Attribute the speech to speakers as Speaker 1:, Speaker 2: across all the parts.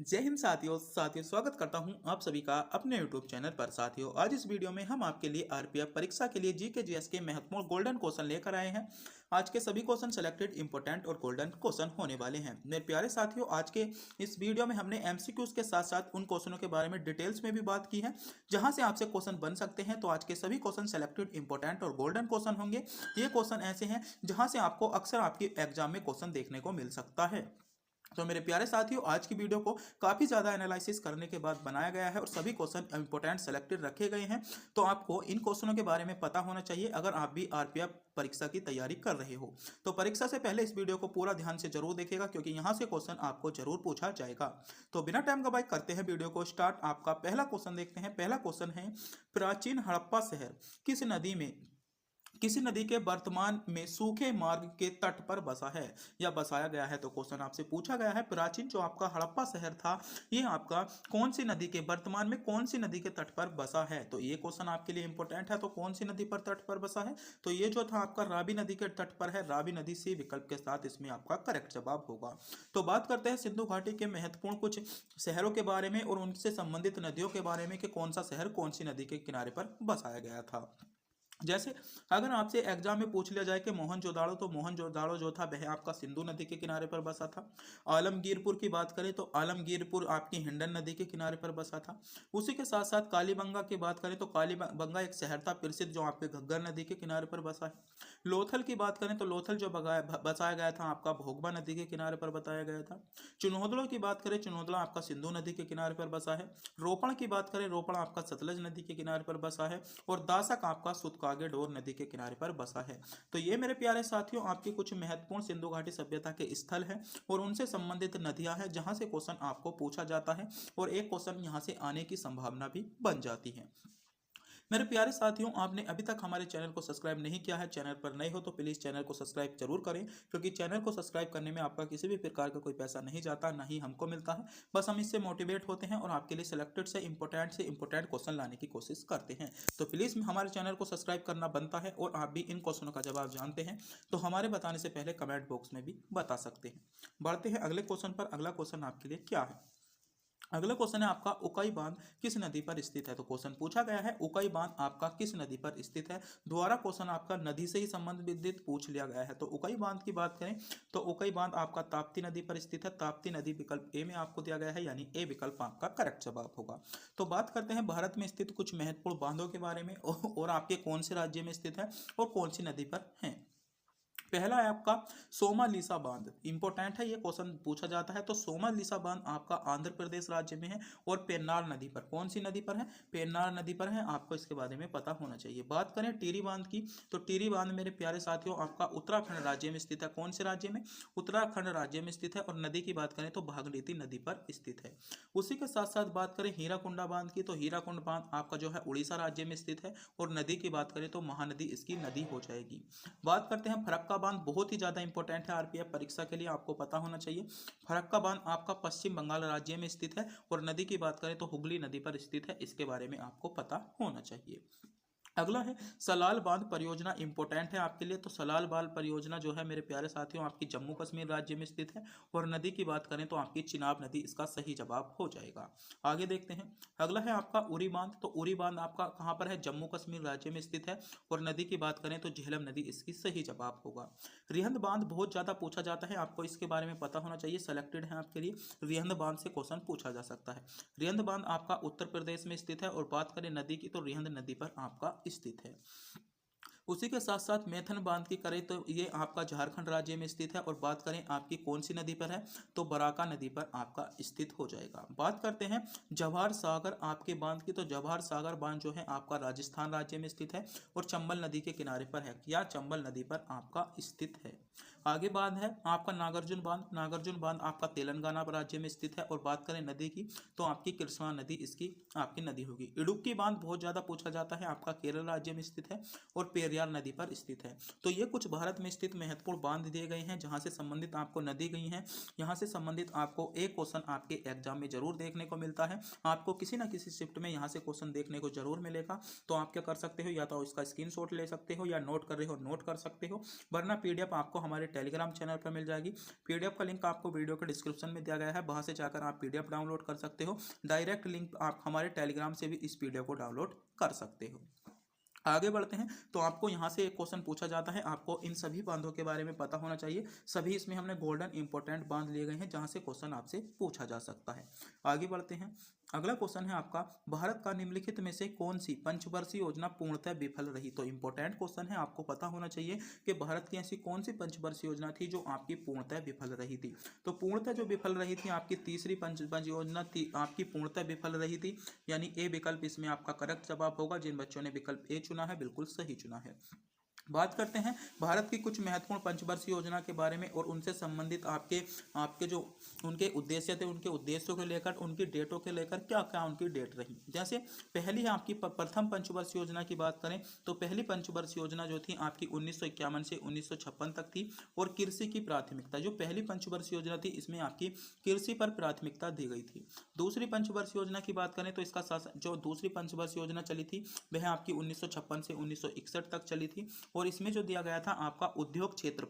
Speaker 1: जय हिंद साथियों स्वागत करता हूं आप सभी का अपने YouTube चैनल पर। साथियों, आज इस वीडियो में हम आपके लिए आरपीएफ परीक्षा के लिए जीके जीएस के महत्वपूर्ण गोल्डन क्वेश्चन लेकर आए हैं। आज के सभी क्वेश्चन सेलेक्टेड इंपॉर्टेंट और गोल्डन क्वेश्चन होने वाले हैं। मेरे प्यारे साथियों, आज के इस वीडियो में हमने एमसीक्यूज के साथ साथ उन क्वेश्चनों के बारे में डिटेल्स में भी बात की है जहां से आपसे क्वेश्चन बन सकते हैं। तो आज के सभी क्वेश्चन सेलेक्टेड इंपॉर्टेंट और गोल्डन क्वेश्चन होंगे। ये क्वेश्चन ऐसे हैं जहां से आपको अक्सर आपकी एग्जाम में क्वेश्चन देखने को मिल सकता है। तो मेरे प्यारे साथियों, आज की वीडियो को काफ़ी ज़्यादा एनालिसिस करने के बाद बनाया गया है और सभी क्वेश्चन इंपॉर्टेंट सेलेक्टेड रखे गए हैं। तो आपको इन क्वेश्चनों के बारे में पता होना चाहिए अगर आप भी आरपीएफ परीक्षा की तैयारी कर रहे हो। तो परीक्षा से पहले इस वीडियो को पूरा ध्यान से जरूर देखिएगा क्योंकि यहाँ से क्वेश्चन आपको जरूर पूछा जाएगा। तो बिना टाइम गवाए करते हैं वीडियो को स्टार्ट। आपका पहला क्वेश्चन देखते हैं। पहला क्वेश्चन है, प्राचीन हड़प्पा शहर किस नदी के वर्तमान में सूखे मार्ग के तट पर बसा है या बसाया गया है। तो क्वेश्चन आपसे पूछा गया है, प्राचीन जो आपका हड़प्पा शहर था ये आपका कौन सी नदी के वर्तमान में कौन सी नदी के तट पर बसा है। तो ये क्वेश्चन आपके लिए इंपॉर्टेंट है। तो कौन सी नदी पर तट पर बसा है, तो ये जो था आपका रावी नदी के तट पर है। रावी नदी सी विकल्प के साथ इसमें आपका करेक्ट जवाब होगा। तो बात करते हैं सिंधु घाटी के महत्वपूर्ण कुछ शहरों के बारे में और उनसे संबंधित नदियों के बारे में कि कौन सा शहर कौन सी नदी के किनारे पर बसाया गया था। जैसे अगर आपसे एग्जाम में पूछ लिया जाए कि मोहनजोदाड़ो, तो मोहनजोदाड़ो जो था वह आपका सिंधु नदी के किनारे पर बसा था। आलमगीरपुर की बात करें तो आलमगीरपुर आपकी हिंडन नदी के किनारे पर बसा था। उसी के साथ साथ कालीबंगा की बात करें तो कालीबंगा एक शहर था प्रसिद्ध जो आपके घग्गर नदी के किनारे पर बसा है। लोथल की बात करें तो लोथल जो बसाया गया था आपका भोगबा नदी के किनारे पर बताया गया था। चुनौदड़ो की बात करें, चुनौदड़ा आपका सिंधु नदी के किनारे पर बसा है। रोपण की बात करें, रोपण आपका सतलज नदी के किनारे पर बसा है। और दासक आपका सुतकागे डोर नदी के किनारे पर बसा है। तो ये मेरे प्यारे साथियों आपकी कुछ महत्वपूर्ण सिंधु घाटी सभ्यता के स्थल हैं और उनसे संबंधित नदियां हैं जहां से क्वेश्चन आपको पूछा जाता है और एक क्वेश्चन यहां से आने की संभावना भी बन जाती है। मेरे प्यारे साथियों, आपने अभी तक हमारे चैनल को सब्सक्राइब नहीं किया है, चैनल पर नए हो तो प्लीज़ चैनल को सब्सक्राइब जरूर करें क्योंकि चैनल को सब्सक्राइब करने में आपका किसी भी प्रकार का कोई पैसा नहीं जाता, ना ही हमको मिलता है। बस हम इससे मोटिवेट होते हैं और आपके लिए सिलेक्टेड से इंपॉर्टेंट क्वेश्चन लाने की कोशिश करते हैं। तो प्लीज़ हमारे चैनल को सब्सक्राइब करना बनता है और आप भी इन क्वेश्चनों का जवाब जानते हैं तो हमारे बताने से पहले कमेंट बॉक्स में भी बता सकते हैं। बढ़ते हैं अगले क्वेश्चन पर। अगला क्वेश्चन आपके लिए क्या है। अगला क्वेश्चन है आपका, उकाई बांध किस नदी पर स्थित है। तो क्वेश्चन पूछा गया है उकाई बांध आपका किस नदी पर स्थित है। दोबारा क्वेश्चन आपका नदी से ही संबंधित पूछ लिया गया है। तो उकाई बांध की बात करें तो उकाई बांध आपका ताप्ती नदी पर स्थित है। ताप्ती नदी विकल्प ए में आपको दिया गया है, यानी ए विकल्प आपका करेक्ट जवाब होगा। तो बात करते हैं भारत में स्थित कुछ महत्वपूर्ण बांधों के बारे में और आपके कौन से राज्य में स्थित है और कौन सी नदी पर है। पहला है आपका सोमालिसा बांध। इंपॉर्टेंट है, ये क्वेश्चन पूछा जाता है। तो सोमालिसा बांध आपका आंध्र प्रदेश राज्य में है और पेन्नार नदी पर, कौन सी नदी पर है, पेन्नार नदी पर है। आपको इसके बारे में पता होना चाहिए। बात करें टिहरी बांध की तो टिहरी बांध मेरे प्यारे साथियों आपका उत्तराखंड राज्य में स्थित है। कौन से राज्य में, उत्तराखंड राज्य में स्थित है। और नदी की बात करें तो भागीरथी नदी पर स्थित है। उसी के साथ साथ बात करें हीराकुंडा बांध की तो हीराकुंड बांध आपका जो है उड़ीसा राज्य में स्थित है और नदी की बात करें तो महानदी इसकी नदी हो जाएगी। बात करते हैं फरक्का बांध, बहुत ही ज्यादा इंपॉर्टेंट है आरपीएफ परीक्षा के लिए, आपको पता होना चाहिए। फरक्का बांध आपका पश्चिम बंगाल राज्य में स्थित है और नदी की बात करें तो हुगली नदी पर स्थित है। इसके बारे में आपको पता होना चाहिए। अगला है सलाल बांध परियोजना। इंपॉर्टेंट है आपके लिए। तो सलाल बांध परियोजना जो है मेरे प्यारे साथियों आपकी जम्मू कश्मीर राज्य में स्थित है और नदी की बात करें तो आपकी चिनाब नदी इसका सही जवाब हो जाएगा। आगे देखते हैं। अगला है आपका उरी बांध। तो उरी बांध आपका कहाँ पर है, जम्मू कश्मीर राज्य में स्थित है और नदी की बात करें तो झेलम नदी इसकी सही जवाब होगा। रिहंद बांध बहुत ज्यादा पूछा जाता है, आपको इसके बारे में पता होना चाहिए। सेलेक्टेड है आपके लिए, रिहंद बांध से क्वेश्चन पूछा जा सकता है। रिहंद बांध आपका उत्तर प्रदेश में स्थित है और बात करें नदी की तो रिहंद नदी पर आपका स्थित है। उसी के साथ साथ मैथन बांध की करें तो ये आपका झारखंड राज्य में स्थित है और बात करें आपकी कौन सी नदी पर है तो बराका नदी पर आपका स्थित हो जाएगा। बात करते हैं जवाहर सागर आपके बांध की तो जवाहर सागर बांध जो है आपका राजस्थान राज्य में स्थित है और चंबल नदी के किनारे पर है या चंबल नदी पर आपका स्थित है। आगे बांध है आपका नागार्जुन बांध। नागार्जुन बांध आपका तेलंगाना राज्य में स्थित है और बात करें नदी की तो आपकी कृष्णा नदी इसकी आपकी नदी होगी। इडुक्की बांध बहुत ज्यादा पूछा जाता है, आपका केरल राज्य में स्थित है और पेरियार पेरियार नदी पर स्थित है। तो ये कुछ भारत में स्थित महत्वपूर्ण बांध दिए गए हैं जहाँ से संबंधित आपको नदी गई हैं। यहाँ से संबंधित आपको एक क्वेश्चन आपके एग्जाम में जरूर देखने को मिलता है। आपको किसी ना किसी शिफ्ट में यहाँ से क्वेश्चन देखने को जरूर मिलेगा। तो आप क्या कर सकते हो, या तो इसका स्क्रीनशॉट ले सकते हो, या नोट कर रहे हो नोट कर सकते हो, वरना पीडीएफ आपको हमारे टेलीग्राम चैनल पर मिल जाएगी। पीडीएफ का लिंक आपको वीडियो के डिस्क्रिप्शन में दिया गया है, वहां से जाकर आप पीडीएफ डाउनलोड कर सकते हो। डायरेक्ट लिंक आप हमारे टेलीग्राम से भी इस पीडीएफ को डाउनलोड कर सकते हो। आगे बढ़ते हैं। तो आपको यहाँ से एक क्वेश्चन पूछा जाता है, आपको इन सभी बांधों के बारे में पता होना चाहिए। सभी इसमें हमने गोल्डन इंपॉर्टेंट बांध लिए गए हैं जहाँ से क्वेश्चन आपसे पूछा जा सकता है। आगे बढ़ते हैं। अगला क्वेश्चन है आपका, भारत का निम्नलिखित में से कौन सी पंचवर्षीय योजना पूर्णतः विफल रही। तो इंपॉर्टेंट क्वेश्चन है, आपको पता होना चाहिए कि भारत की ऐसी कौन सी पंचवर्षीय योजना थी जो आपकी पूर्णतः विफल रही थी। तो पूर्णतः जो विफल रही थी आपकी तीसरी पंचवर्षीय योजना थी, आपकी पूर्णतः विफल रही थी, यानी ए विकल्प इसमें आपका करेक्ट जवाब होगा। जिन बच्चों ने विकल्प ए चुना है बिल्कुल सही चुना है। बात करते हैं भारत की कुछ महत्वपूर्ण पंचवर्षीय योजना के बारे में और उनसे संबंधित आपके आपके जो उनके उद्देश्य थे, उनके उद्देश्यों को लेकर, उनकी डेटों के लेकर क्या क्या उनकी डेट रही। जैसे पहली आपकी प्रथम पंचवर्षीय योजना की बात करें तो पहली पंचवर्षीय योजना जो थी आपकी 1951 से 1956 तक थी। और कृषि की प्राथमिकता, जो पहली पंचवर्षीय योजना थी इसमें आपकी कृषि पर प्राथमिकता दी गई थी। दूसरी पंचवर्षीय योजना की बात करें तो इसका जो दूसरी पंचवर्षीय योजना चली थी वह आपकी 1956 से 1961 तक चली थी। और इसमें जो दिया गया था आपका उद्योग क्षेत्र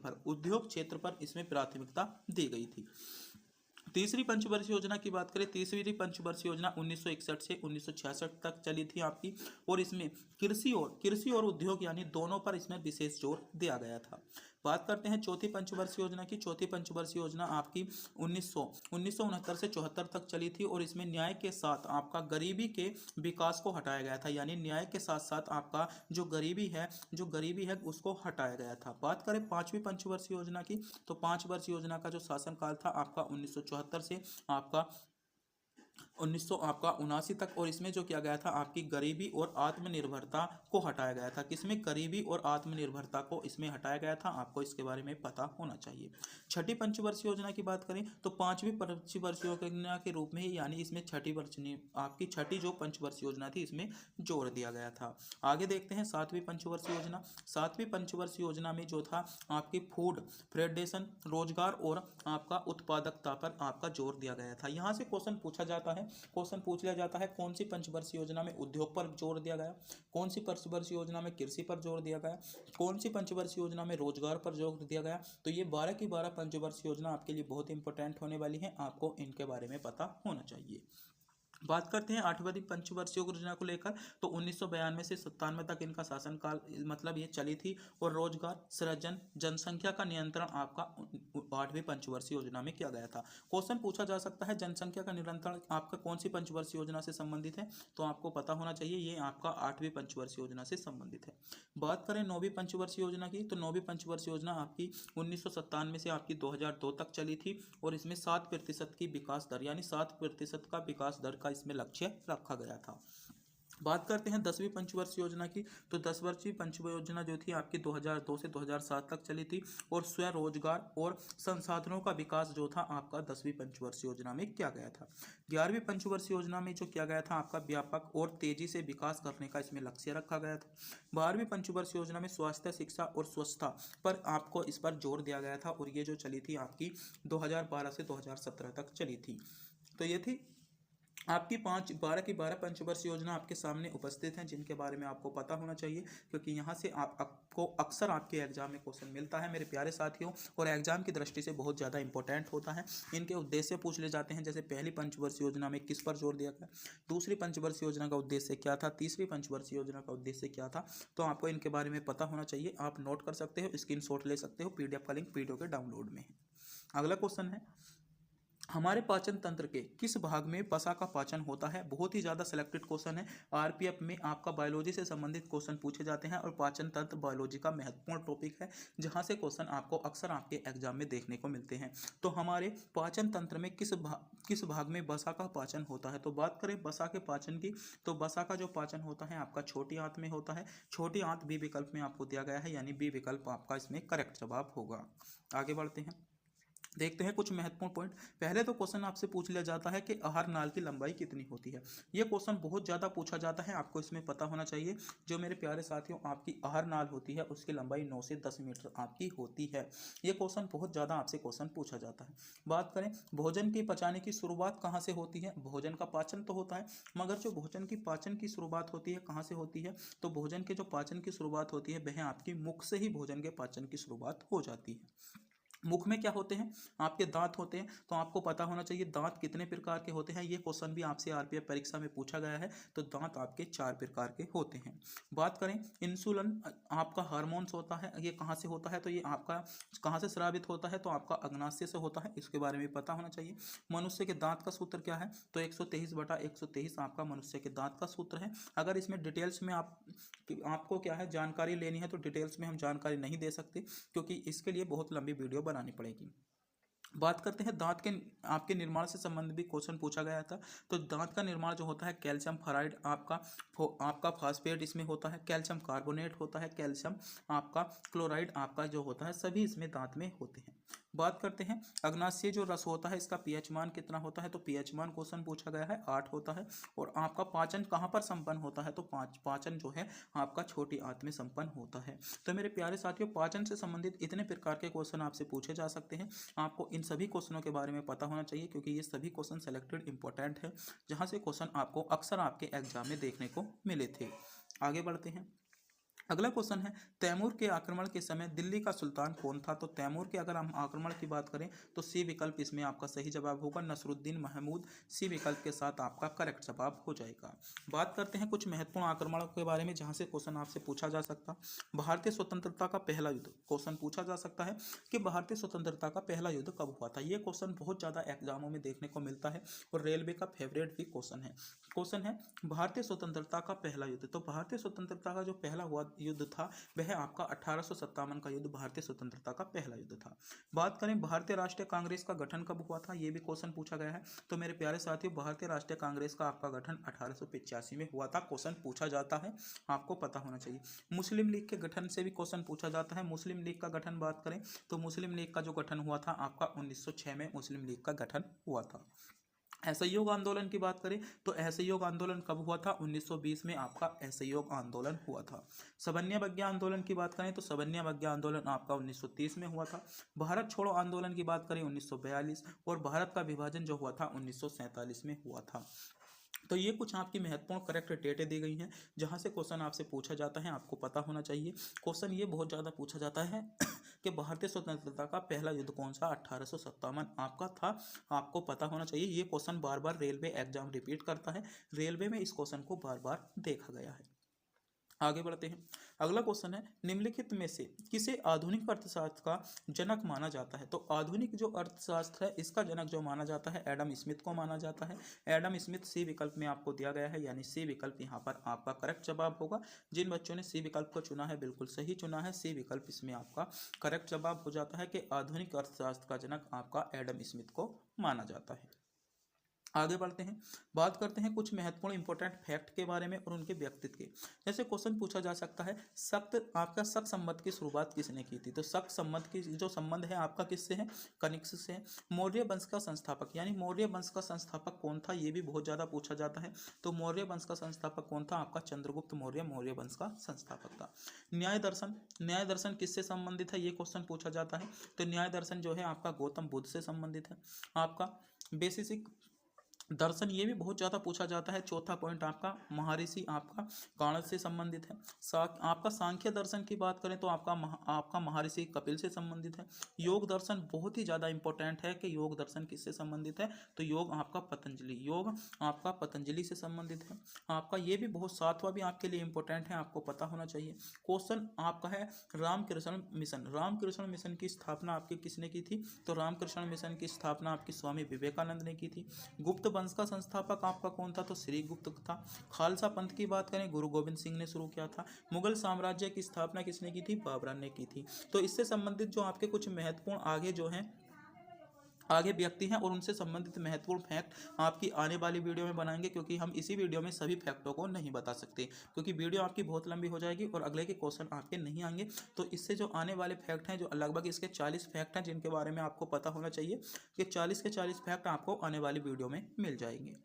Speaker 1: पर इसमें प्राथमिकता दी गई थी। तीसरी पंचवर्षीय योजना की बात करें, तीसरी पंचवर्षीय योजना 1961 से 1966 तक चली थी आपकी। और इसमें कृषि और उद्योग यानी दोनों पर इसमें विशेष जोर दिया गया था। बात करते हैं चौथी पंचवर्षीय योजना की। चौथी पंचवर्षीय योजना आपकी 1969 से 74 तक चली थी। और इसमें न्याय के साथ आपका गरीबी के विकास को हटाया गया था, यानी न्याय के साथ साथ आपका जो गरीबी है उसको हटाया गया था। बात करें पांचवी पंचवर्षीय योजना की, तो 5 वर्ष योजना का जो शासनकाल था आपका 1974 से आपका 1979 तक। और इसमें जो किया गया था आपकी गरीबी और आत्मनिर्भरता को हटाया गया था। किसमें, गरीबी और आत्मनिर्भरता को इसमें हटाया गया था। आपको इसके बारे में पता होना चाहिए। छठी पंचवर्षीय योजना की बात करें तो पांचवी पंचवर्षीय योजना के रूप में ही, यानी इसमें आपकी छठी जो पंचवर्षीय योजना थी इसमें जोड़ दिया गया था। आगे देखते हैं सातवीं पंचवर्षीय योजना। सातवीं पंचवर्षीय योजना में जो था आपकी फूड फेडरेशन, रोजगार और आपका उत्पादकता पर आपका जोर दिया गया था। यहाँ से क्वेश्चन पूछ लिया जाता है कौन सी पंचवर्षीय योजना में उद्योग पर जोर दिया गया, कौन सी पंचवर्षीय योजना में कृषि पर जोर दिया गया, कौन सी पंचवर्षीय योजना में रोजगार पर जोर दिया गया। तो ये 12 की 12 पंचवर्षीय योजना आपके लिए बहुत इंपॉर्टेंट होने वाली है, आपको इनके बारे में पता होना चाहिए। बात करते हैं आठवीं पंचवर्षीय योजना को लेकर, तो 1992 से 97 तक इनका शासनकाल मतलब ये चली थी। और रोजगार सृजन, जनसंख्या का नियंत्रण आपका 8वीं पंचवर्षीय योजना में किया गया था। क्वेश्चन पूछा जा सकता है जनसंख्या का नियंत्रण आपका कौन सी पंचवर्षीय योजना से संबंधित है, तो आपको पता होना चाहिए ये आपका 8वीं पंचवर्षीय योजना से संबंधित है। बात करें 9वीं पंचवर्षीय योजना की, तो 9वीं पंचवर्षीय योजना आपकी 1997 से आपकी 2002 तक चली थी। और इसमें 7% की विकास दर, यानी 7% का विकास दर का इसमें लक्ष्य रखा गया था। बात करते हैं 10वीं पंचवर्षीय योजना की, तो 10 वर्षीय पंचवर्षीय योजना जो थी आपकी 2002 से 2007 तक चली थी। और स्वरोजगार और संसाधनों का विकास जो था आपका 10वीं पंचवर्षीय योजना में किया गया था। 11वीं पंचवर्षीय योजना में जो किया गया था आपका व्यापक और तेजी से विकास करने का इसमें लक्ष्य रखा गया था। 12वीं पंचवर्षीय योजना में स्वास्थ्य, शिक्षा और स्वच्छता पर आपको इस पर जोर दिया गया था। और ये जो चली थी आपकी 2012 से 2017 तक चली थी। तो ये थी आपकी 12 की 12 पंचवर्षीय योजना आपके सामने उपस्थित हैं, जिनके बारे में आपको पता होना चाहिए, क्योंकि यहाँ से आपको अक्सर आपके एग्जाम में क्वेश्चन मिलता है मेरे प्यारे साथियों। और एग्जाम की दृष्टि से बहुत ज़्यादा इंपॉर्टेंट होता है। इनके उद्देश्य पूछ ले जाते हैं, जैसे पहली पंचवर्षीय योजना में किस पर जोर दिया गया, दूसरी पंचवर्षीय योजना का उद्देश्य क्या था, तीसरी पंचवर्षीय योजना का उद्देश्य क्या था। तो आपको इनके बारे में पता होना चाहिए। आप नोट कर सकते हो, स्क्रीनशॉट ले सकते हो, पीडीएफ का लिंक वीडियो के डाउनलोड में है। अगला क्वेश्चन है, हमारे पाचन तंत्र के किस भाग में वसा का पाचन होता है। बहुत ही ज़्यादा सिलेक्टेड क्वेश्चन है। आरपीएफ में आपका बायोलॉजी से संबंधित क्वेश्चन पूछे जाते हैं। और पाचन तंत्र बायोलॉजी का महत्वपूर्ण टॉपिक है, जहां से क्वेश्चन आपको अक्सर आपके एग्जाम में देखने को मिलते हैं। तो हमारे पाचन तंत्र में किस भाग में वसा का पाचन होता है। तो बात करें वसा के पाचन की, तो वसा का जो पाचन होता है आपका छोटी आंत में होता है। छोटी आंत बी विकल्प में आपको दिया गया है, यानी बी विकल्प आपका इसमें करेक्ट जवाब होगा। आगे बढ़ते हैं। देखते हैं कुछ महत्वपूर्ण पॉइंट। पहले तो क्वेश्चन आपसे पूछ लिया जाता है कि आहार नाल की लंबाई कितनी होती है। ये क्वेश्चन बहुत ज़्यादा पूछा जाता है, आपको इसमें पता होना चाहिए। जो मेरे प्यारे साथियों, आपकी आहार नाल होती है उसकी लंबाई 9 से 10 मीटर आपकी होती है। ये क्वेश्चन बहुत ज़्यादा आपसे क्वेश्चन पूछा जाता है। बात करें भोजन की पचाने की शुरुआत कहाँ से होती है। भोजन का पाचन तो होता है, मगर जो भोजन की पाचन की शुरुआत होती है कहाँ से होती है, तो भोजन के जो पाचन की शुरुआत होती है वह आपकी मुख से ही भोजन के पाचन की शुरुआत हो जाती है। मुख में क्या होते हैं, आपके दांत होते हैं। तो आपको पता होना चाहिए दांत कितने प्रकार के होते हैं। ये क्वेश्चन भी आपसे आरपीएफ परीक्षा में पूछा गया है। तो दांत आपके 4 प्रकार के होते हैं। बात करें इंसुलिन आपका हार्मोन्स होता है, ये कहाँ से होता है, तो ये आपका कहाँ से स्रावित होता है, तो आपका अग्नाशय से होता है। इसके बारे में पता होना चाहिए। मनुष्य के दांत का सूत्र क्या है, तो 123/123 आपका मनुष्य के दांत का सूत्र है। अगर इसमें डिटेल्स में आपको क्या है जानकारी लेनी है, तो डिटेल्स में हम जानकारी नहीं दे सकते, क्योंकि इसके लिए बहुत लंबी वीडियो बनानी पड़ेगी। बात करते हैं दांत के आपके निर्माण से संबंधित भी क्वेश्चन पूछा गया था। तो दांत का निर्माण जो होता है, कैल्शियम फ्लोराइड आपका फास्फेट इसमें होता है, कैल्शियम कार्बोनेट होता है, कैल्शियम आपका क्लोराइड आपका जो होता है, सभी इसमें दांत में होते हैं। बात करते हैं अग्नाशय जो रस होता है इसका पीएच मान कितना होता है, तो पीएच मान क्वेश्चन पूछा गया है 8 होता है। और आपका पाचन कहाँ पर संपन्न होता है, तो पाचन जो है आपका छोटी आंत में संपन्न होता है। तो मेरे प्यारे साथियों, पाचन से संबंधित इतने प्रकार के क्वेश्चन आपसे पूछे जा सकते हैं। आपको इन सभी क्वेश्चनों के बारे में पता होना चाहिए, क्योंकि ये सभी क्वेश्चन सेलेक्टेड इंपॉर्टेंट है, जहाँ से क्वेश्चन आपको अक्सर आपके एग्जाम में देखने को मिले थे। आगे बढ़ते हैं। अगला क्वेश्चन है तैमूर के आक्रमण के समय दिल्ली का सुल्तान कौन था। तो तैमूर के अगर हम आक्रमण की बात करें तो सी विकल्प इसमें आपका सही जवाब होगा। नसरुद्दीन महमूद सी विकल्प के साथ आपका करेक्ट जवाब हो जाएगा। बात करते हैं कुछ महत्वपूर्ण आक्रमणों के बारे में, जहां से क्वेश्चन आपसे पूछा जा सकता। भारतीय स्वतंत्रता का पहला युद्ध क्वेश्चन पूछा जा सकता है कि भारतीय स्वतंत्रता का पहला युद्ध कब हुआ था। ये क्वेश्चन बहुत ज़्यादा एग्जामों में देखने को मिलता है और रेलवे का फेवरेट भी क्वेश्चन है। क्वेश्चन है भारतीय स्वतंत्रता का पहला युद्ध। तो भारतीय स्वतंत्रता का जो पहला हुआ युद्ध था वह आपका 1857 का युद्ध भारतीय स्वतंत्रता का पहला युद्ध था। बात करें भारतीय राष्ट्रीय कांग्रेस का गठन कब हुआ था, यह भी क्वेश्चन पूछा गया है। तो मेरे प्यारे साथियों, भारतीय राष्ट्रीय कांग्रेस का आपका गठन 1885 में हुआ था। क्वेश्चन पूछा जाता है, आपको पता होना चाहिए। मुस्लिम लीग के गठन से भी क्वेश्चन पूछा जाता है। मुस्लिम लीग का गठन बात करें तो मुस्लिम लीग का जो गठन हुआ था आपका 1906 में मुस्लिम लीग का गठन हुआ था। असहयोग आंदोलन की बात करें तो असहयोग आंदोलन कब हुआ था, 1920 में आपका असहयोग आंदोलन हुआ था। सवर्ण आंदोलन की बात करें तो सवर्ण आंदोलन आपका 1930 में हुआ था। भारत छोड़ो आंदोलन की बात करें 1942, और भारत का विभाजन जो हुआ था 1947 में हुआ था। तो ये कुछ आपकी महत्वपूर्ण करेक्ट डेटें दी गई हैं, जहां से क्वेश्चन आपसे पूछा जाता है, आपको पता होना चाहिए। क्वेश्चन ये बहुत ज़्यादा पूछा जाता है कि भारतीय स्वतंत्रता का पहला युद्ध कौन सा 1857 आपका था, आपको पता होना चाहिए। ये क्वेश्चन बार बार रेलवे एग्जाम रिपीट करता है, रेलवे में इस क्वेश्चन को बार बार देखा गया है। आगे बढ़ते हैं। अगला क्वेश्चन है निम्नलिखित में से किसे आधुनिक अर्थशास्त्र का जनक माना जाता है। तो आधुनिक जो अर्थशास्त्र है इसका जनक जो माना जाता है एडम स्मिथ को माना जाता है। एडम स्मिथ सी विकल्प में आपको दिया गया है, यानी सी विकल्प यहाँ पर आपका करेक्ट जवाब होगा। जिन बच्चों ने सी विकल्प को चुना है बिल्कुल सही चुना है। सी विकल्प इसमें आपका करेक्ट जवाब हो जाता है कि आधुनिक अर्थशास्त्र का जनक आपका एडम स्मिथ को माना जाता है। आगे बढ़ते हैं, बात करते हैं कुछ महत्वपूर्ण इंपॉर्टेंट फैक्ट के बारे में और उनके व्यक्तित्व के। जैसे क्वेश्चन पूछा जा सकता है आपका शक संबंध की शुरुआत किसने की थी। तो शक संबंध की जो संबंध है आपका किससे है, कनिष्क से है। मौर्य वंश का संस्थापक यानी मौर्य वंश का संस्थापक कौन था, ये भी बहुत ज्यादा पूछा जाता है। तो मौर्य वंश का संस्थापक कौन था, आपका चंद्रगुप्त मौर्य मौर्य वंश का संस्थापक था। न्याय दर्शन किससे संबंधित है, ये क्वेश्चन पूछा जाता है। तो न्याय दर्शन जो है आपका गौतम बुद्ध से संबंधित है। आपका बेसिक दर्शन ये भी बहुत ज़्यादा पूछा जाता है। चौथा पॉइंट आपका महर्षि आपका काणद से संबंधित है। आपका सांख्य दर्शन की बात करें तो आपका महर्षि कपिल से संबंधित है। योग दर्शन बहुत ही ज़्यादा इंपॉर्टेंट है कि योग दर्शन किससे संबंधित है, तो योग आपका पतंजलि से संबंधित है। आपका ये भी बहुत सातवां भी आपके लिए इंपॉर्टेंट है, आपको पता होना चाहिए। क्वेश्चन आपका है रामकृष्ण मिशन की स्थापना आपकी किसने की थी। तो रामकृष्ण मिशन की स्थापना आपकी स्वामी विवेकानंद ने की थी। गुप्त वंश का संस्थापक आपका कौन था, तो श्री गुप्त था। खालसा पंथ की बात करें गुरु गोविंद सिंह ने शुरू किया था। मुगल साम्राज्य की स्थापना किसने की थी, बाबर ने की थी। तो इससे संबंधित जो आपके कुछ महत्वपूर्ण आगे जो हैं आगे व्यक्ति हैं और उनसे संबंधित महत्वपूर्ण फैक्ट आपकी आने वाली वीडियो में बनाएंगे, क्योंकि हम इसी वीडियो में सभी फैक्टों को नहीं बता सकते, क्योंकि वीडियो आपकी बहुत लंबी हो जाएगी और अगले के क्वेश्चन आपके नहीं आएंगे। तो इससे जो आने वाले फैक्ट हैं, जो लगभग इसके 40 फैक्ट हैं जिनके बारे में आपको पता होना चाहिए, कि 40 के 40 फैक्ट आपको आने वाली वीडियो में मिल जाएंगे।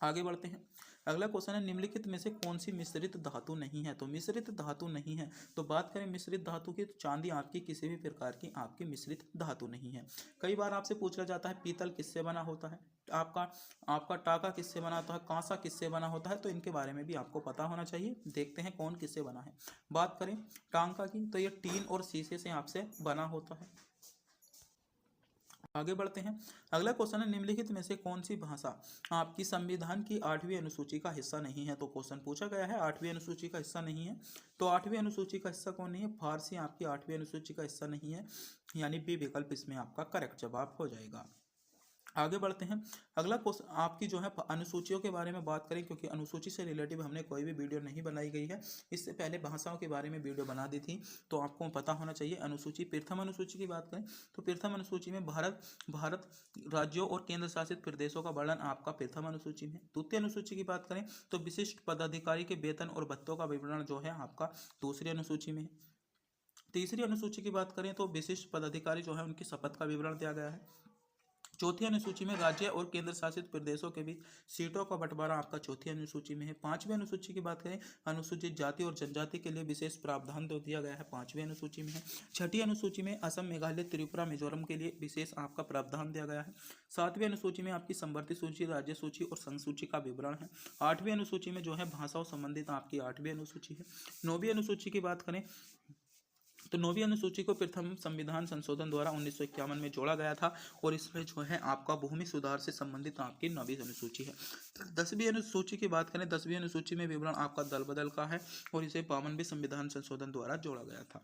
Speaker 1: आगे बढ़ते हैं। अगला क्वेश्चन है, निम्नलिखित में से कौन सी मिश्रित धातु नहीं है? तो मिश्रित धातु नहीं है, तो बात करें मिश्रित धातु की, तो चांदी आपकी किसी भी प्रकार की आपकी मिश्रित धातु नहीं है। कई बार आपसे पूछा जाता है पीतल किससे बना होता है, आपका आपका टाका किससे बना होता है, कांसा किससे बना होता है, तो इनके बारे में भी आपको पता होना चाहिए। देखते हैं कौन किससे बना है। बात करें टांका की, तो ये टीन और शीशे से आपसे बना होता है। आगे बढ़ते हैं। अगला क्वेश्चन है, निम्नलिखित में से कौन सी भाषा आपकी संविधान की 8वीं अनुसूची का हिस्सा नहीं है? तो क्वेश्चन पूछा गया है 8वीं अनुसूची का हिस्सा नहीं है, तो 8वीं अनुसूची का हिस्सा कौन नहीं है? फारसी आपकी 8वीं अनुसूची का हिस्सा नहीं है, यानी बी विकल्प इसमें आपका करेक्ट जवाब हो जाएगा। आगे बढ़ते हैं। अगला क्वेश्चन आपकी जो है अनुसूचियों के बारे में बात करें, क्योंकि अनुसूची से रिलेटिव हमने कोई भी वीडियो नहीं बनाई गई है। इससे पहले भाषाओं के बारे में वीडियो बना दी थी, तो आपको पता होना चाहिए। अनुसूची, प्रथम अनुसूची की बात करें तो प्रथम अनुसूची में भारत राज्यों और केंद्र शासित प्रदेशों का वर्णन आपका प्रथम अनुसूची में। द्वितीय अनुसूची की बात करें तो विशिष्ट पदाधिकारी के वेतन और भत्तों का विवरण जो है आपका दूसरी अनुसूची में है। तीसरी अनुसूची की बात करें तो विशिष्ट पदाधिकारी जो है उनकी शपथ का विवरण दिया गया है। चौथी अनुसूची में राज्य और केंद्र शासित प्रदेशों के बीच सीटों का बंटवारा आपका चौथी अनुसूची में है। पांचवी अनुसूची की बात करें, अनुसूचित जाति और जनजाति के लिए विशेष प्रावधान दे दिया गया है, पांचवी अनुसूची में है। छठी अनुसूची में असम, मेघालय, त्रिपुरा, मिजोरम के लिए विशेष आपका प्रावधान दिया गया है। सातवीं अनुसूची में आपकी संवर्ती सूची, राज्य सूची और संघ सूची का विवरण है। आठवीं अनुसूची में जो है भाषाओं संबंधित आपकी 8वीं अनुसूची है। 9वीं अनुसूची की बात करें तो 9वीं अनुसूची को प्रथम संविधान संशोधन द्वारा 1951 में जोड़ा गया था, और इसमें जो है आपका भूमि सुधार से संबंधित आपकी 9वीं अनुसूची है। 10वीं अनुसूची की बात करें, 10वीं अनुसूची में विवरण आपका दल बदल का है, और इसे 52वें संविधान संशोधन द्वारा जोड़ा गया था।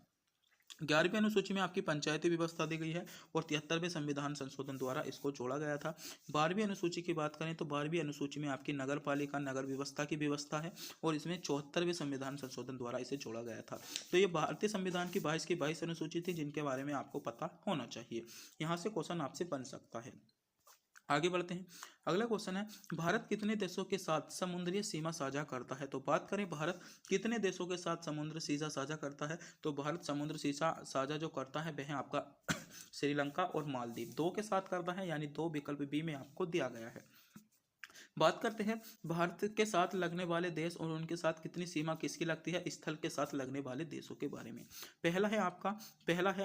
Speaker 1: 11वीं अनुसूची में आपकी पंचायती व्यवस्था दी गई है, और 73वें संविधान संशोधन द्वारा इसको जोड़ा गया था। 12वीं अनुसूची की बात करें तो 12वीं अनुसूची में आपकी नगर पालिका, नगर व्यवस्था की व्यवस्था है, और इसमें 74वें संविधान संशोधन द्वारा इसे जोड़ा गया था। तो ये भारतीय संविधान की 22 की 22 अनुसूची थी, जिनके बारे में आपको पता होना चाहिए। यहाँ से क्वेश्चन आपसे बन सकता है। आगे बढ़ते हैं। अगला क्वेश्चन है, भारत कितने देशों के साथ समुद्री सीमा साझा करता है? तो बात करें भारत कितने देशों के साथ समुद्र सीमा साझा करता है, तो भारत समुद्र सीमा साझा जो करता है वह आपका श्रीलंका और मालदीव 2 के साथ करता है, यानी 2 विकल्प बी में आपको दिया गया है। बात करते हैं भारत के साथ लगने वाले देश और उनके साथ कितनी सीमा किसकी लगती है, स्थल के साथ लगने वाले देशों के बारे में। पहला है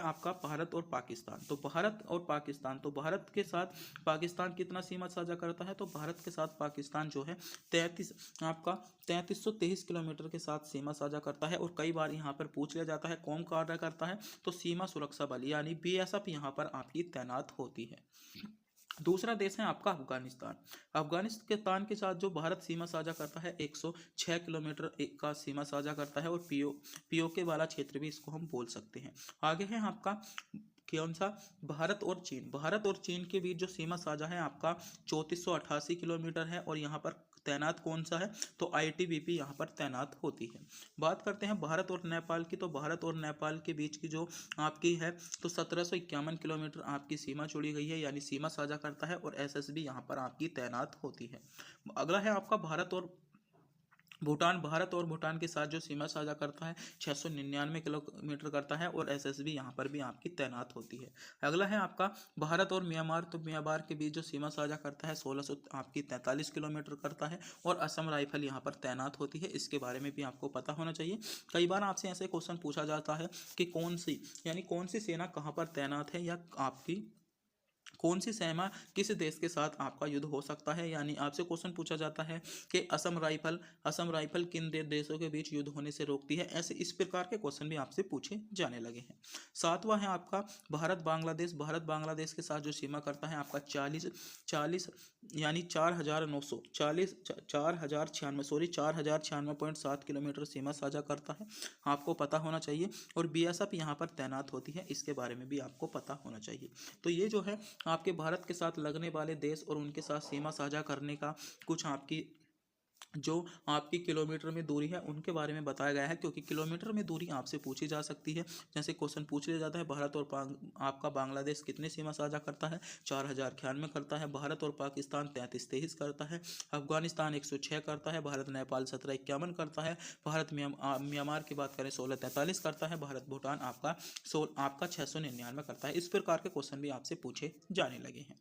Speaker 1: आपका भारत और पाकिस्तान। तो भारत और पाकिस्तान, तो भारत के साथ पाकिस्तान कितना सीमा साझा करता है, तो भारत के साथ पाकिस्तान जो है 3323 किलोमीटर के साथ सीमा साझा करता है। और कई बार यहाँ पर पूछ लिया जाता है कौन कार्य करता है, तो सीमा सुरक्षा बल यानी BSF यहाँ पर आपकी तैनात होती है। दूसरा देश है आपका अफगानिस्तान। अफगानिस्तान के साथ जो भारत सीमा साझा करता है 106 किलोमीटर का सीमा साझा करता है, और पीओके वाला क्षेत्र भी इसको हम बोल सकते हैं। आगे है आपका कौन सा, भारत और चीन। भारत और चीन के बीच जो सीमा साझा है आपका 3488 किलोमीटर है, और यहाँ पर तैनात कौन सा है, तो ITBP यहाँ पर तैनात होती है। बात करते हैं भारत और नेपाल की, तो भारत और नेपाल के बीच की जो आपकी है तो 1751 किलोमीटर आपकी सीमा जुड़ी गई है, यानी सीमा साझा करता है, और SSB यहाँ पर आपकी तैनात होती है। अगला है आपका भारत और भूटान। भारत और भूटान के साथ जो सीमा साझा करता है 699 किलोमीटर करता है, और SSB यहाँ पर भी आपकी तैनात होती है। अगला है आपका भारत और म्यांमार। तो म्यांमार के बीच जो सीमा साझा करता है 1600 आपकी 43 किलोमीटर करता है, और असम राइफल यहाँ पर तैनात होती है। इसके बारे में भी आपको पता होना चाहिए। कई बार आपसे ऐसे क्वेश्चन पूछा जाता है कि कौन सी सेना कहाँ पर तैनात है, या आपकी कौन सी सेना किस देश के साथ आपका युद्ध हो सकता है, यानी आपसे क्वेश्चन पूछा जाता है कि असम राइफल किन देशों के बीच युद्ध होने से रोकती है। ऐसे इस प्रकार के क्वेश्चन भी आपसे पूछे जाने लगे हैं। 7वां है आपका भारत बांग्लादेश। भारत बांग्लादेश के साथ जो सीमा करता है आपका 40 यानी 4096.7 किलोमीटर सीमा साझा करता है, आपको पता होना चाहिए। और BSF यहाँ पर तैनात होती है, इसके बारे में भी आपको पता होना चाहिए। तो ये जो है आपके भारत के साथ लगने वाले देश और उनके साथ सीमा साझा करने का कुछ आपकी जो आपकी किलोमीटर में दूरी है उनके बारे में बताया गया है, क्योंकि किलोमीटर में दूरी आपसे पूछी जा सकती है। जैसे क्वेश्चन पूछ लिया जाता है, भारत और आपका बांग्लादेश कितनी सीमा साझा करता है, 4091 करता है। भारत और पाकिस्तान 33-23 करता है। अफगानिस्तान 106 करता है। भारत नेपाल 1751 करता है। भारत म्यांमार की बात करें 1643 करता है। भारत भूटान आपका 699 करता है। इस प्रकार के क्वेश्चन भी आपसे पूछे जाने लगे हैं।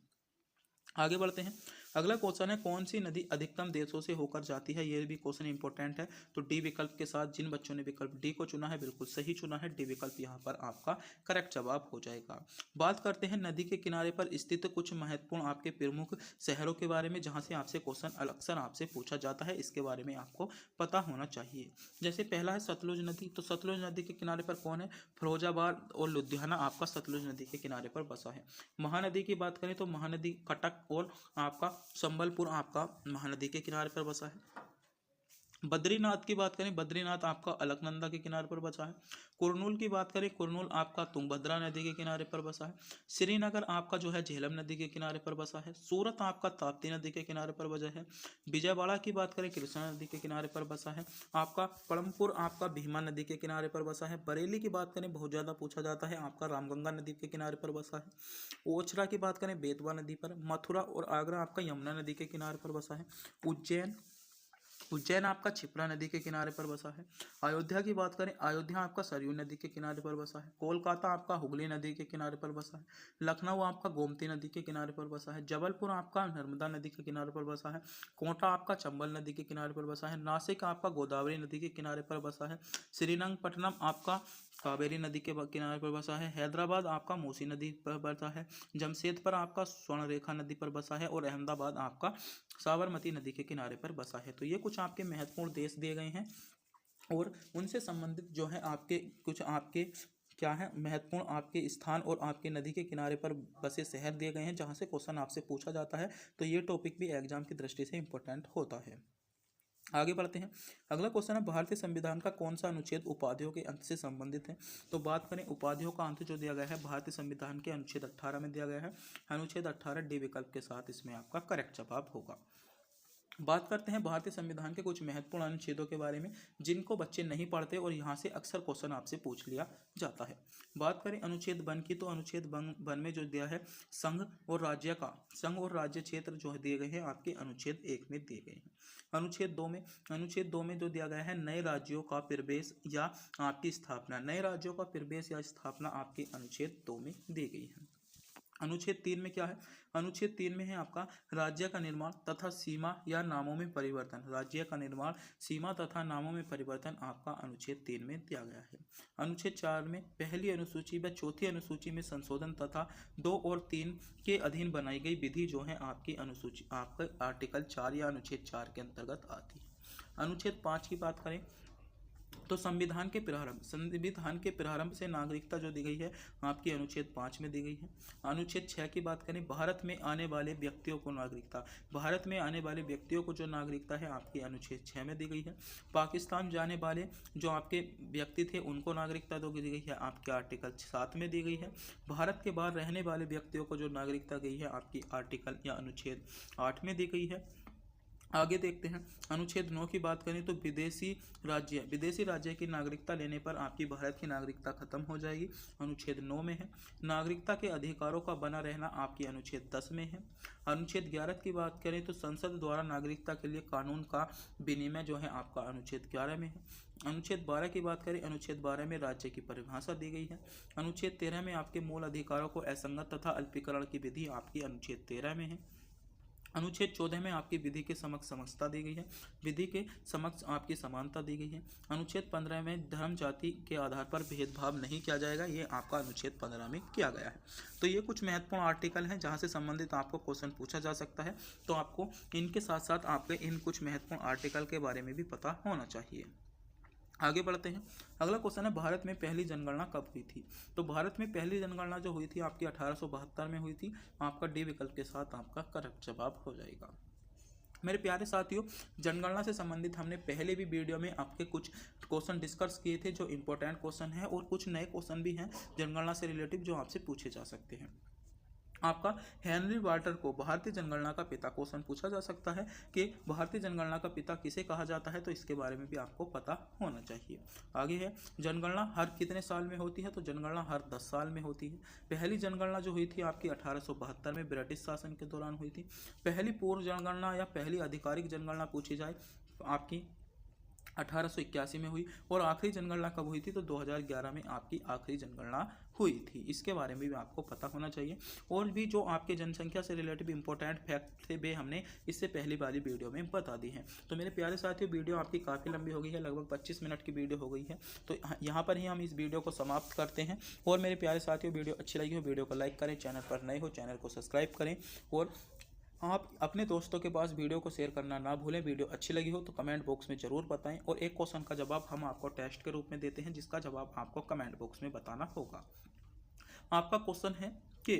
Speaker 1: आगे बढ़ते हैं। अगला क्वेश्चन है, कौन सी नदी अधिकतम देशों से होकर जाती है। ये भी क्वेश्चन इंपॉर्टेंट है। तो डी विकल्प के साथ जिन बच्चों ने विकल्प डी को चुना है बिल्कुल सही चुना है। डी विकल्प यहाँ पर आपका करेक्ट जवाब हो जाएगा। बात करते हैं नदी के किनारे पर स्थित कुछ महत्वपूर्ण आपके प्रमुख शहरों के बारे में, जहाँ से आपसे क्वेश्चन अक्सर आपसे पूछा जाता है। इसके बारे में आपको पता होना चाहिए। जैसे पहला है सतलुज नदी। तो सतलुज नदी के किनारे पर कौन है, फिरोजाबाद और लुधियाना आपका सतलुज नदी के किनारे पर बसा है। महानदी की बात करें तो महानदी कटक और आपका संबलपुर आपका महानदी के किनारे पर बसा है। बद्रीनाथ की बात करें, बद्रीनाथ आपका अलकनंदा के किनारे पर बसा है। कुरनूल की बात करें, कुरनूल आपका तुंगभद्रा नदी के किनारे पर बसा है। श्रीनगर आपका जो है झेलम नदी के किनारे पर बसा है। सूरत आपका ताप्ती नदी के किनारे पर बसा है। विजयवाड़ा की बात करें, कृष्णा नदी के किनारे पर बसा है। आपका पड़मपुर आपका भीमा नदी के किनारे पर बसा है। बरेली की बात करें, बहुत ज़्यादा पूछा जाता है, आपका रामगंगा नदी के किनारे पर बसा है। ओछरा की बात करें, बेतवा नदी पर। मथुरा और आगरा आपका यमुना नदी के किनारे पर बसा है। उज्जैन आपका क्षिप्रा नदी के किनारे पर बसा है। अयोध्या की बात करें, अयोध्या आपका सरयू नदी के किनारे पर बसा है। कोलकाता आपका हुगली नदी के किनारे पर बसा है। लखनऊ आपका गोमती नदी के किनारे पर बसा है। जबलपुर आपका नर्मदा नदी के किनारे पर बसा है। कोटा आपका चंबल नदी के किनारे पर बसा है। नासिक आपका गोदावरी नदी के किनारे पर बसा है। श्रीरंगपट्टनम आपका कावेरी नदी के किनारे पर बसा है। हैदराबाद आपका मूसी नदी पर बसा है। जमशेदपुर आपका स्वर्णरेखा नदी पर बसा है। और अहमदाबाद आपका साबरमती नदी के किनारे पर बसा है। तो ये कुछ आपके महत्वपूर्ण देश दिए गए हैं और उनसे संबंधित जो है आपके कुछ आपके क्या है महत्वपूर्ण आपके स्थान और आपके नदी के किनारे पर बसे शहर दिए गए हैं, जहाँ से क्वेश्चन आपसे पूछा जाता है। तो ये टॉपिक भी एग्जाम की दृष्टि से इंपॉर्टेंट होता है। आगे बढ़ते हैं। अगला क्वेश्चन है, भारतीय संविधान का कौन सा अनुच्छेद उपाधियों के अंत से संबंधित है। तो बात करें उपाधियों का अंत जो दिया गया है भारतीय संविधान के अनुच्छेद 18 में दिया गया है। अनुच्छेद 18 डी विकल्प के साथ इसमें आपका करेक्ट जवाब होगा। बात करते हैं भारतीय संविधान के कुछ महत्वपूर्ण अनुच्छेदों के बारे में, जिनको बच्चे नहीं पढ़ते और यहाँ से अक्सर क्वेश्चन आपसे पूछ लिया जाता है। बात करें अनुच्छेद 1 की, तो अनुच्छेद 1 में जो दिया है संघ और राज्य क्षेत्र जो दिए गए हैं आपके अनुच्छेद 1 में दिए गए हैं। अनुच्छेद 2 में जो दिया गया है नए राज्यों का प्रवेश या आपकी स्थापना, नए राज्यों का प्रवेश या स्थापना आपके अनुच्छेद 2 में दी गई है। अनुच्छेद 3 में क्या है, अनुच्छेद 3 में है आपका राज्य का निर्माण तथा सीमा या नामों में परिवर्तन। राज्य का निर्माण, सीमा तथा नामों में परिवर्तन आपका अनुच्छेद 3 में दिया गया है। अनुच्छेद 4 में पहली अनुसूची व चौथी अनुसूची में संशोधन तथा 2 और 3 के अधीन बनाई गई विधि जो है आपकी अनुसूची आपका आर्टिकल 4 या अनुच्छेद 4 के अंतर्गत आती है। अनुच्छेद 5 की बात करें तो संविधान के प्रारंभ से नागरिकता जो दी गई है आपकी अनुच्छेद 5 में दी गई है। अनुच्छेद 6 की बात करें, भारत में आने वाले व्यक्तियों को नागरिकता, भारत में आने वाले व्यक्तियों को जो नागरिकता है आपकी अनुच्छेद 6 में दी गई है। पाकिस्तान जाने वाले जो आपके व्यक्ति थे उनको नागरिकता दी गई है आपके आर्टिकल 7 में दी गई है। भारत के बाहर रहने वाले व्यक्तियों को जो नागरिकता गई है आपकी आर्टिकल या अनुच्छेद 8 में दी गई है। आगे देखते हैं, अनुच्छेद 9 की बात करें तो विदेशी राज्य की नागरिकता लेने पर आपकी भारत की नागरिकता खत्म हो जाएगी, अनुच्छेद 9 में है। नागरिकता के अधिकारों का बना रहना आपकी अनुच्छेद 10 में है। अनुच्छेद 11 की बात करें तो संसद द्वारा नागरिकता के लिए कानून का विनिमय जो है आपका अनुच्छेद 11 में है। अनुच्छेद 12 की बात करें, अनुच्छेद 12 में राज्य की परिभाषा दी गई है। अनुच्छेद 13 में आपके मूल अधिकारों को असंगत तथा अल्पीकरण की विधि आपकी अनुच्छेद 13 में है। अनुच्छेद 14 में आपकी विधि के समक्ष समता दी गई है, विधि के समक्ष आपकी समानता दी गई है। अनुच्छेद 15 में धर्म जाति के आधार पर भेदभाव नहीं किया जाएगा, ये आपका अनुच्छेद 15 में किया गया है। तो ये कुछ महत्वपूर्ण आर्टिकल हैं जहाँ से संबंधित आपको क्वेश्चन पूछा जा सकता है। तो आपको इनके साथ साथ आपके इन कुछ महत्वपूर्ण आर्टिकल के बारे में भी पता होना चाहिए। आगे बढ़ते हैं। अगला क्वेश्चन है, भारत में पहली जनगणना कब हुई थी। तो भारत में पहली जनगणना जो हुई थी आपकी 1872 में हुई थी। आपका डी विकल्प के साथ आपका करेक्ट जवाब हो जाएगा। मेरे प्यारे साथियों, जनगणना से संबंधित हमने पहले भी वीडियो में आपके कुछ क्वेश्चन डिस्कस किए थे जो इंपॉर्टेंट क्वेश्चन है, और कुछ नए क्वेश्चन भी हैं जनगणना से रिलेटिव जो आपसे पूछे जा सकते हैं। आपका हेनरी वाल्टर को भारतीय जनगणना का पिता क्वेश्चन पूछा जा सकता है कि भारतीय जनगणना का पिता किसे कहा जाता है, तो इसके बारे में भी आपको पता होना चाहिए। आगे है, जनगणना हर कितने साल में होती है, तो जनगणना हर 10 साल में होती है। पहली जनगणना जो हुई थी आपकी 1872 में ब्रिटिश शासन के दौरान हुई थी। पहली पूर्व जनगणना या पहली आधिकारिक जनगणना पूछी जाए आपकी 1881 में हुई, और आखिरी जनगणना कब हुई थी, तो 2011 में आपकी आखिरी जनगणना हुई थी। इसके बारे में भी आपको पता होना चाहिए। और भी जो आपके जनसंख्या से रिलेटिव इंपॉर्टेंट फैक्ट थे वे हमने इससे पहली वाली वीडियो में बता दी हैं। तो मेरे प्यारे साथियों, वीडियो आपकी काफ़ी लंबी हो गई है, लगभग 25 मिनट की वीडियो हो गई है। तो यहाँ पर ही हम इस वीडियो को समाप्त करते हैं। और मेरे प्यारे साथियों, वीडियो अच्छी लगी हो वीडियो को लाइक करें, चैनल पर नए हो चैनल को सब्सक्राइब करें, और आप अपने दोस्तों के पास वीडियो को शेयर करना ना भूलें। वीडियो अच्छी लगी हो तो कमेंट बॉक्स में ज़रूर बताएं, और एक क्वेश्चन का जवाब हम आपको टेस्ट के रूप में देते हैं, जिसका जवाब आपको कमेंट बॉक्स में बताना होगा। आपका क्वेश्चन है कि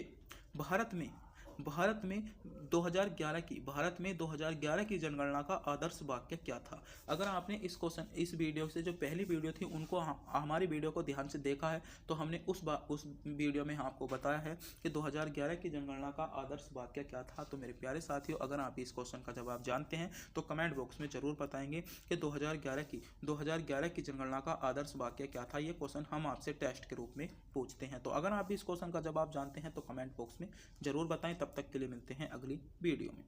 Speaker 1: भारत में 2011 की जनगणना का आदर्श वाक्य क्या था। अगर आपने इस वीडियो से जो पहली वीडियो थी उनको हमारी वीडियो को ध्यान से देखा है, तो हमने उस वीडियो में आपको बताया है कि 2011 की जनगणना का आदर्श वाक्य क्या था। तो मेरे प्यारे साथियों, अगर आप इस क्वेश्चन का जवाब जानते हैं तो कमेंट बॉक्स में जरूर बताएंगे कि 2011 की जनगणना का आदर्श वाक्य क्या था। ये क्वेश्चन हम आपसे टेस्ट के रूप में पूछते हैं। तो अगर आप इस क्वेश्चन का जवाब जानते हैं तो कमेंट बॉक्स में जरूर बताएं। तब तक के लिए मिलते हैं अगली वीडियो में।